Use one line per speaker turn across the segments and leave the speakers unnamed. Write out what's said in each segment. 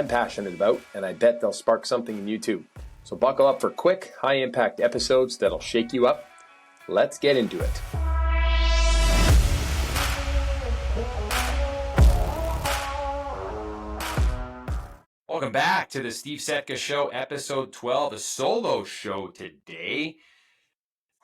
I'm passionate about, and I bet they'll spark something in you too. So buckle up for quick, high-impact episodes that'll shake you up. Let's get into it. Welcome back to the Steve Setka Show, episode 12, a solo show today.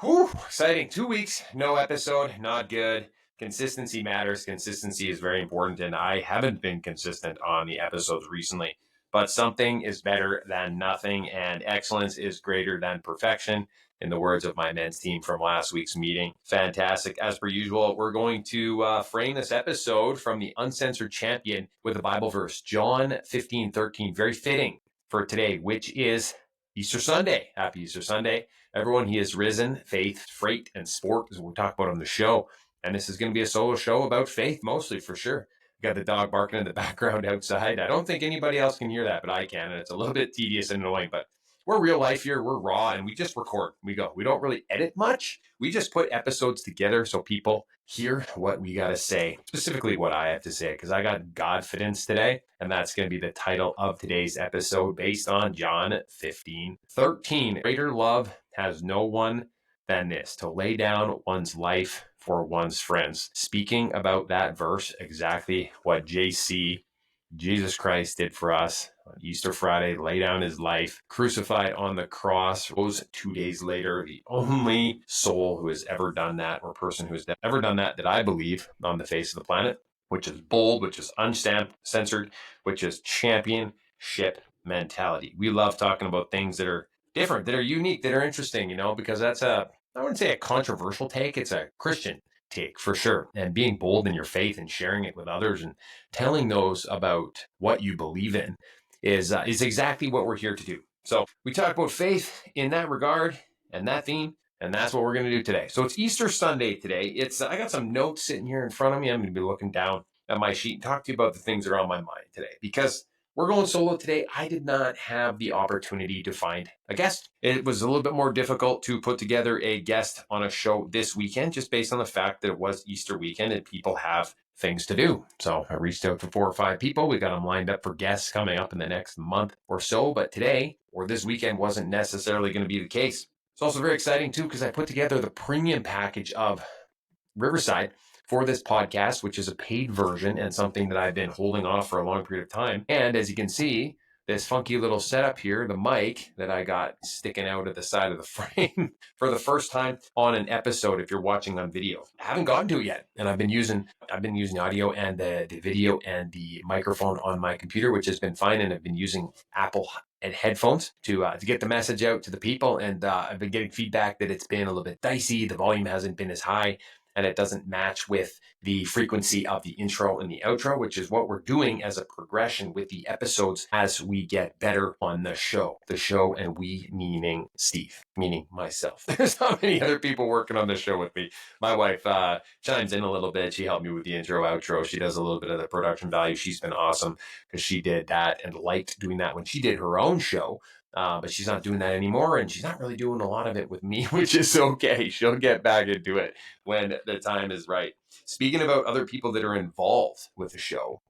Whew, exciting. 2 weeks, no episode, not good. Consistency matters. Consistency is very important, and I haven't been consistent on the episodes recently. But something is better than nothing, and excellence is greater than perfection, in the words of my men's team from last week's meeting. Fantastic. As per usual, we're going to frame this episode from the Uncensored Champion with a Bible verse, John 15:13, very fitting for today, which is Easter Sunday. Happy Easter Sunday. Everyone, he is risen. Faith, freight, and sport is what we talk about on the show. And this is going to be a solo show about faith, mostly, for sure. Got the dog barking in the background outside. I don't think anybody else can hear that, but I can. And it's a little bit tedious and annoying, but we're real life here. We're raw, and we just record. We go. We don't really edit much. We just put episodes together so people hear what we got to say, specifically what I have to say, because I got Godfidence today, and that's going to be the title of today's episode based on John 15:13. Greater love has no one than this, to lay down one's life for one's friends. Speaking about that verse, exactly what Jesus Christ did for us on Easter Friday, lay down his life, crucified on the cross, rose 2 days later, the only soul who has ever done that, or person who has ever done that I believe on the face of the planet, which is bold, which is uncensored, which is championship mentality. We love talking about things that are different, that are unique, that are interesting, because that's I wouldn't say a controversial take, it's a Christian take for sure. And being bold in your faith and sharing it with others and telling those about what you believe in is exactly what we're here to do. So we talk about faith in that regard and that theme, and that's what we're going to do today. So it's Easter Sunday today. I got some notes sitting here in front of me. I'm going to be looking down at my sheet and talk to you about the things that are on my mind today, because we're going solo today. I did not have the opportunity to find a guest. It was a little bit more difficult to put together a guest on a show this weekend, just based on the fact that it was Easter weekend and people have things to do. So I reached out to 4 or 5 people. We got them lined up for guests coming up in the next month or so. But today, or this weekend, wasn't necessarily going to be the case. It's also very exciting too, because I put together the premium package of Riverside for this podcast, which is a paid version and something that I've been holding off for a long period of time. And as you can see, this funky little setup here, the mic that I got sticking out of the side of the frame for the first time on an episode, if you're watching on video. I haven't gotten to it yet. And I've been using audio and the video and the microphone on my computer, which has been fine. And I've been using Apple and headphones to get the message out to the people. And I've been getting feedback that it's been a little bit dicey. The volume hasn't been as high, and it doesn't match with the frequency of the intro and the outro, which is what we're doing as a progression with the episodes as we get better on the show. The show, and we meaning Steve, meaning myself. There's not many other people working on the show with me. My wife chimes in a little bit. She helped me with the intro, outro. She does a little bit of the production value. She's been awesome because she did that and liked doing that when she did her own show. But she's not doing that anymore, and she's not really doing a lot of it with me, which is okay. She'll get back into it when the time is right. Speaking about other people that are involved with the show,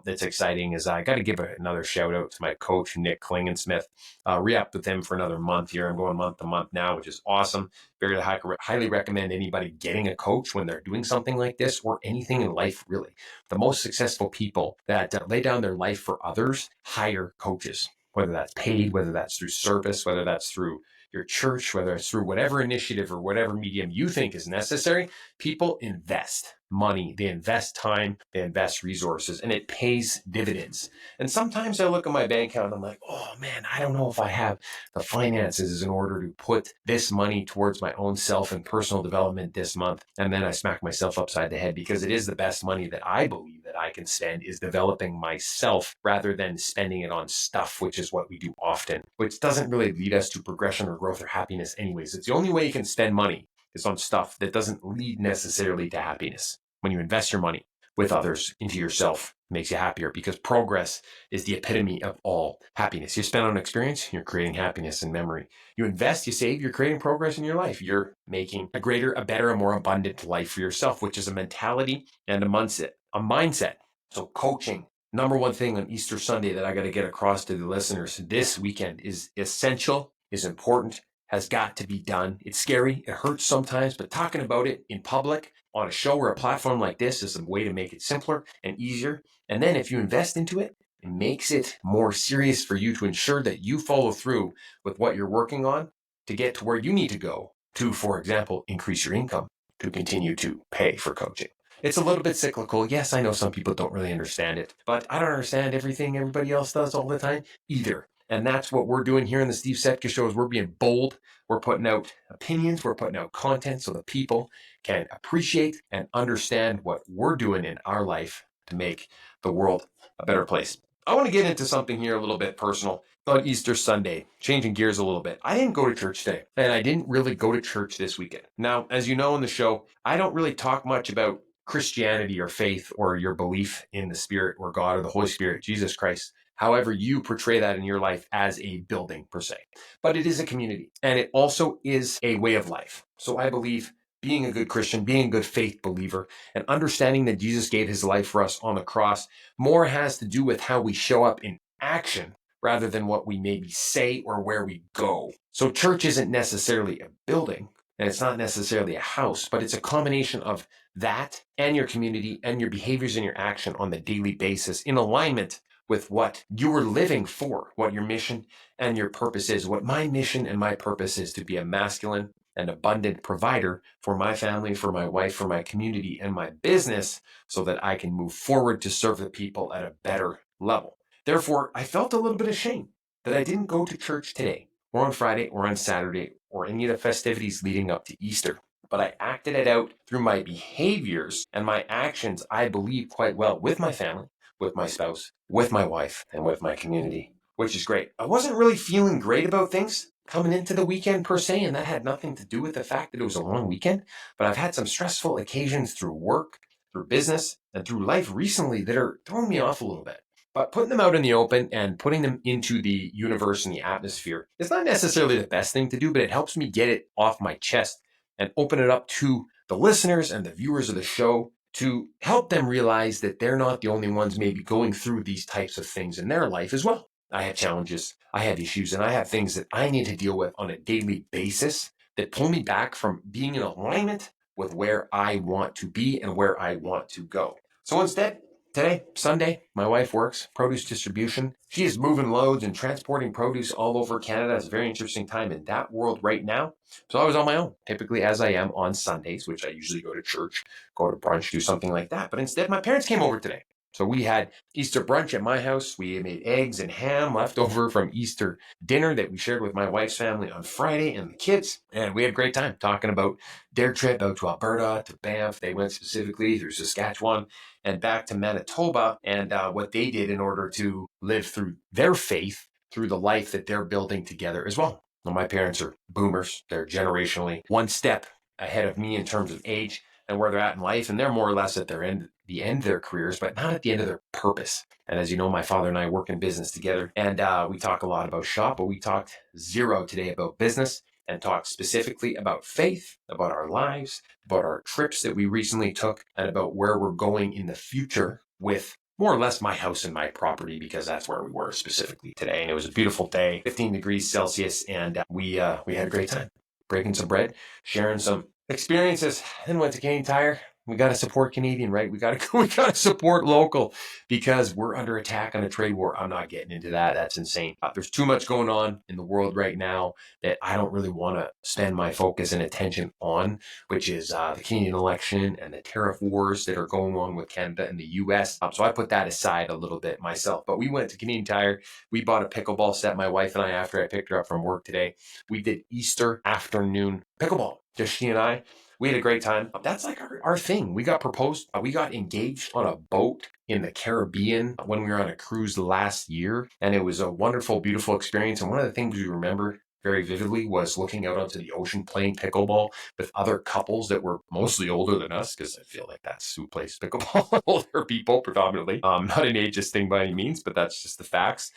that's exciting is I got to give another shout out to my coach, Nick Klingensmith. Re-upped with him for another month here. I'm going month to month now, which is awesome. Very highly recommend anybody getting a coach when they're doing something like this, or anything in life, really. The most successful people that lay down their life for others hire coaches. Whether that's paid, whether that's through service, whether that's through your church, whether it's through whatever initiative or whatever medium you think is necessary, people invest money, they invest time, they invest resources, and it pays dividends. And sometimes I look at my bank account and I'm like, oh man, I don't know if I have the finances in order to put this money towards my own self and personal development this month. And then I smack myself upside the head, because it is the best money that I believe that I can spend is developing myself rather than spending it on stuff, which is what we do often, which doesn't really lead us to progression or growth or happiness anyways. It's the only way you can spend money is on stuff that doesn't lead necessarily to happiness. When you invest your money with others into yourself, it makes you happier, because progress is the epitome of all happiness. You spend on experience, you're creating happiness and memory. You invest, you save, you're creating progress in your life. You're making a greater, a better, a more abundant life for yourself, which is a mentality and a mindset. So coaching, Number one thing on Easter Sunday that I got to get across to the listeners this weekend is essential, is important, has got to be done. It's scary. It hurts sometimes, but talking about it in public on a show or a platform like this is a way to make it simpler and easier. And then if you invest into it, it makes it more serious for you to ensure that you follow through with what you're working on to get to where you need to go to, for example, increase your income to continue to pay for coaching. It's a little bit cyclical. Yes, I know some people don't really understand it, but I don't understand everything everybody else does all the time either. And that's what we're doing here in the Steve Setka Show is we're being bold. We're putting out opinions. We're putting out content so that people can appreciate and understand what we're doing in our life to make the world a better place. I want to get into something here a little bit personal on Easter Sunday, changing gears a little bit. I didn't go to church today, and I didn't really go to church this weekend. Now, as you know in the show, I don't really talk much about Christianity or faith or your belief in the Spirit or God or the Holy Spirit, Jesus Christ, however you portray that in your life as a building per se. But it is a community, and it also is a way of life. So I believe being a good Christian, being a good faith believer, and understanding that Jesus gave his life for us on the cross more has to do with how we show up in action rather than what we maybe say or where we go. So church isn't necessarily a building, and it's not necessarily a house, but it's a combination of that and your community and your behaviors and your action on the daily basis in alignment with what you are living for, what your mission and your purpose is. What my mission and my purpose is to be a masculine and abundant provider for my family, for my wife, for my community, and my business so that I can move forward to serve the people at a better level. Therefore, I felt a little bit ashamed that I didn't go to church today or on Friday or on Saturday or any of the festivities leading up to Easter. But I acted it out through my behaviors and my actions, I believe, quite well with my family, with my spouse, with my wife, and with my community, which is great. I wasn't really feeling great about things coming into the weekend per se, and that had nothing to do with the fact that it was a long weekend. But I've had some stressful occasions through work, through business, and through life recently that are throwing me off a little bit. But putting them out in the open and putting them into the universe and the atmosphere is not necessarily the best thing to do, but it helps me get it off my chest and open it up to the listeners and the viewers of the show to help them realize that they're not the only ones maybe going through these types of things in their life as well. I have challenges, I have issues, and I have things that I need to deal with on a daily basis that pull me back from being in alignment with where I want to be and where I want to go. So instead, today, Sunday, my wife works produce distribution. She is moving loads and transporting produce all over Canada. It's a very interesting time in that world right now. So I was on my own, typically as I am on Sundays, which I usually go to church, go to brunch, do something like that. But instead, my parents came over today. So we had Easter brunch at my house. We made eggs and ham left over from Easter dinner that we shared with my wife's family on Friday and the kids. And we had a great time talking about their trip out to Alberta, to Banff. They went specifically through Saskatchewan and back to Manitoba and what they did in order to live through their faith, through the life that they're building together as well. Well, my parents are boomers. They're generationally one step ahead of me in terms of age and where they're at in life. And they're more or less at the end of their careers, but not at the end of their purpose. And as you know, my father and I work in business together, and we talk a lot about shop, but we talked zero today about business and talked specifically about faith, about our lives, about our trips that we recently took, and about where we're going in the future with more or less my house and my property, because that's where we were specifically today. And it was a beautiful day, 15 degrees Celsius, and we had a great time breaking some bread, sharing some experiences. Then went to Canadian Tire. We got to support Canadian, right? We got to support local because we're under attack on a trade war. I'm not getting into that. That's insane. There's too much going on in the world right now that I don't really want to spend my focus and attention on, which is the Canadian election and the tariff wars that are going on with Canada and the US. So I put that aside a little bit myself. But we went to Canadian Tire. We bought a pickleball set, my wife and I, after I picked her up from work today. We did Easter afternoon pickleball, just she and I. We had a great time. That's like our thing. We got proposed. We got engaged on a boat in the Caribbean when we were on a cruise last year. And it was a wonderful, beautiful experience. And one of the things we remember very vividly was looking out onto the ocean playing pickleball with other couples that were mostly older than us, because I feel like that's who plays pickleball, older people predominantly. Not an ageist thing by any means, but that's just the facts.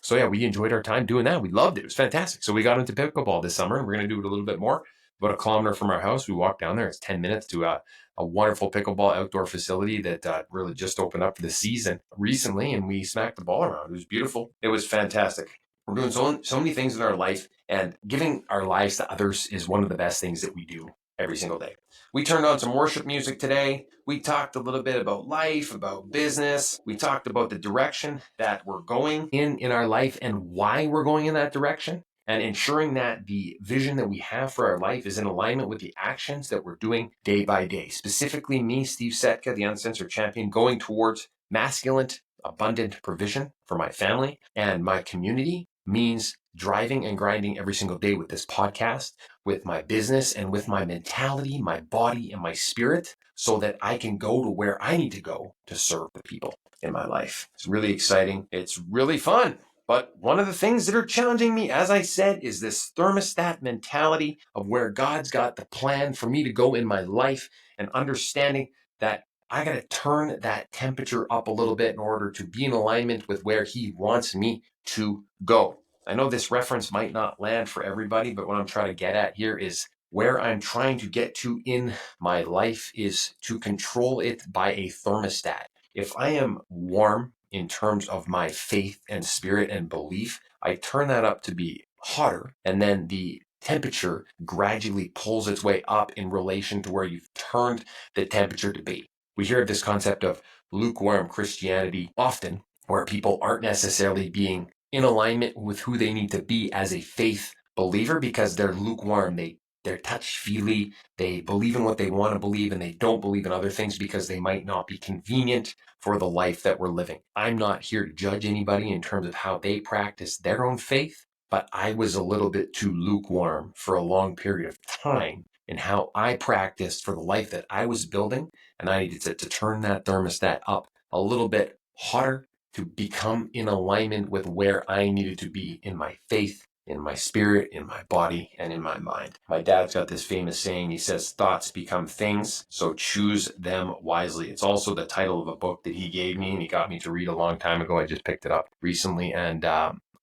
So yeah, we enjoyed our time doing that. We loved it. It was fantastic. So we got into pickleball this summer, and we're going to do it a little bit more. about a kilometer from our house. We walk down there. It's 10 minutes to a wonderful pickleball outdoor facility that really just opened up for the season recently, and we smacked the ball around. It was beautiful. It was fantastic. We're doing so many things in our life, and giving our lives to others is one of the best things that we do every single day. We turned on some worship music today. We talked a little bit about life, about business. We talked about the direction that we're going in our life and why we're going in that direction, and ensuring that the vision that we have for our life is in alignment with the actions that we're doing day by day. Specifically me, Steve Setka, the Uncensored Champion, going towards masculine, abundant provision for my family and my community means driving and grinding every single day with this podcast, with my business, and with my mentality, my body, and my spirit, so that I can go to where I need to go to serve the people in my life. It's really exciting. It's really fun. But one of the things that are challenging me, as I said, is this thermostat mentality of where God's got the plan for me to go in my life, and understanding that I got to turn that temperature up a little bit in order to be in alignment with where He wants me to go. I know this reference might not land for everybody, but what I'm trying to get at here is where I'm trying to get to in my life is to control it by a thermostat. If I am warm in terms of my faith and spirit and belief, I turn that up to be hotter, and then the temperature gradually pulls its way up in relation to where you've turned the temperature to be. We hear of this concept of lukewarm Christianity often, where people aren't necessarily being in alignment with who they need to be as a faith believer because they're lukewarm. They're touchy-feely. They believe in what they want to believe, and they don't believe in other things because they might not be convenient for the life that we're living. I'm not here to judge anybody in terms of how they practice their own faith, but I was a little bit too lukewarm for a long period of time in how I practiced for the life that I was building, and I needed to turn that thermostat up a little bit hotter to become in alignment with where I needed to be in my faith, in my spirit, in my body, and in my mind. My dad's got this famous saying. He says, thoughts become things, so choose them wisely. It's also the title of a book that he gave me, and he got me to read a long time ago. I just picked it up recently and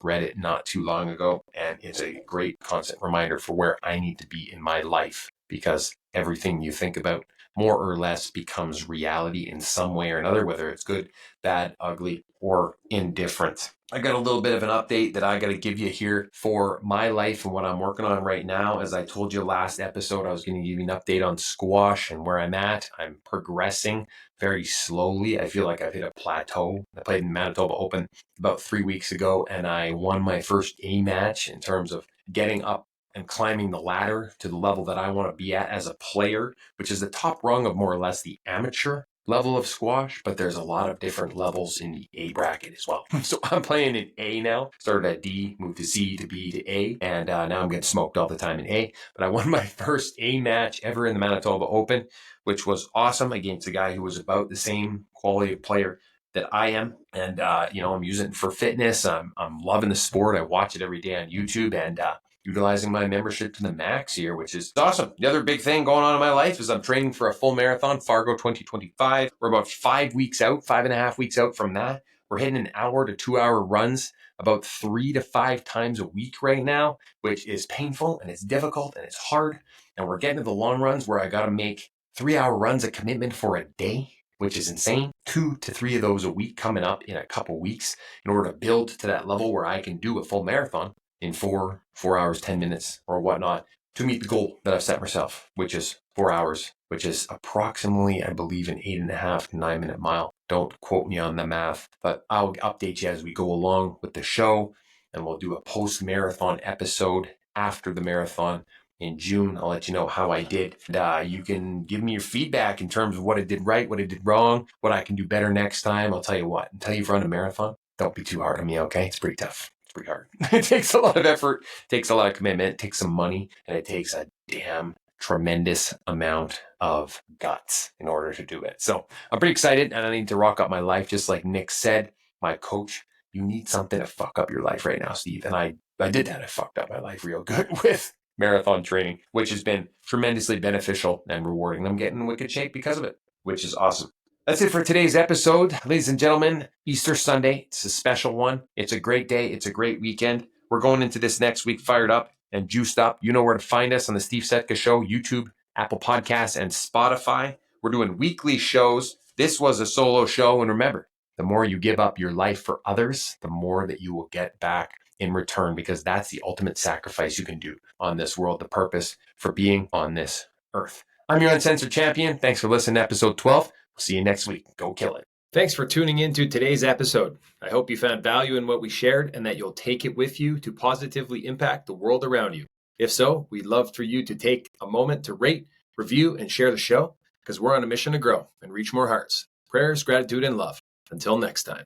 read it not too long ago, and it's a great constant reminder for where I need to be in my life, because everything you think about more or less becomes reality in some way or another, whether it's good, bad, ugly, or indifferent. I got a little bit of an update that I got to give you here for my life and what I'm working on right now. As I told you last episode, I was going to give you an update on squash and where I'm at. I'm progressing very slowly. I feel like I've hit a plateau. I played in Manitoba Open about 3 weeks ago, and I won my first A match in terms of getting up and climbing the ladder to the level that I want to be at as a player, which is the top rung of more or less the amateur level of squash, but there's a lot of different levels in the A bracket as well. So I'm playing in A now. Started at D, moved to C to B to A, and now I'm getting smoked all the time in A. But I won my first A match ever in the Manitoba Open, which was awesome, against a guy who was about the same quality of player that I am. And, I'm using it for fitness. I'm loving the sport. I watch it every day on YouTube, and utilizing my membership to the max here, which is awesome. The other big thing going on in my life is I'm training for a full marathon, Fargo 2025. We're about 5 weeks out, 5.5 weeks out from that. We're hitting an hour to 2 hour runs about 3 to 5 times a week right now, which is painful and it's difficult and it's hard. And we're getting to the long runs where I got to make 3 hour runs a commitment for a day, which is insane. 2 to 3 of those a week coming up in a couple weeks in order to build to that level where I can do a full marathon in 4 hours, 10 minutes or whatnot to meet the goal that I've set myself, which is 4 hours, which is approximately, I believe, an 8.5 to 9 minute mile. Don't quote me on the math, but I'll update you as we go along with the show, and we'll do a post-marathon episode after the marathon in June. I'll let you know how I did. And, you can give me your feedback in terms of what I did right, what I did wrong, what I can do better next time. I'll tell you what, until you've run a marathon, don't be too hard on me, okay? It's pretty tough. It's pretty hard. It takes a lot of effort, it takes a lot of commitment, it takes some money, and it takes a damn tremendous amount of guts in order to do it. So I'm pretty excited, and I need to rock up my life. Just like Nick said, my coach, you need something to fuck up your life right now, Steve. And I did that. I fucked up my life real good with marathon training, which has been tremendously beneficial and rewarding. I'm getting in wicked shape because of it, which is awesome. That's it for today's episode. Ladies and gentlemen, Easter Sunday. It's a special one. It's a great day. It's a great weekend. We're going into this next week fired up. and juiced up. You know where to find us on the Steve Setka Show, YouTube, Apple Podcasts, and Spotify. We're doing weekly shows. This was a solo show. And remember, the more you give up your life for others, the more that you will get back in return, because that's the ultimate sacrifice you can do on this world, the purpose for being on this earth. I'm your uncensored champion. Thanks for listening to episode 12. We'll see you next week. Go kill it. Thanks for tuning in to today's episode. I hope you found value in what we shared and that you'll take it with you to positively impact the world around you. If so, we'd love for you to take a moment to rate, review, and share the show, because we're on a mission to grow and reach more hearts. Prayers, gratitude, and love. Until next time.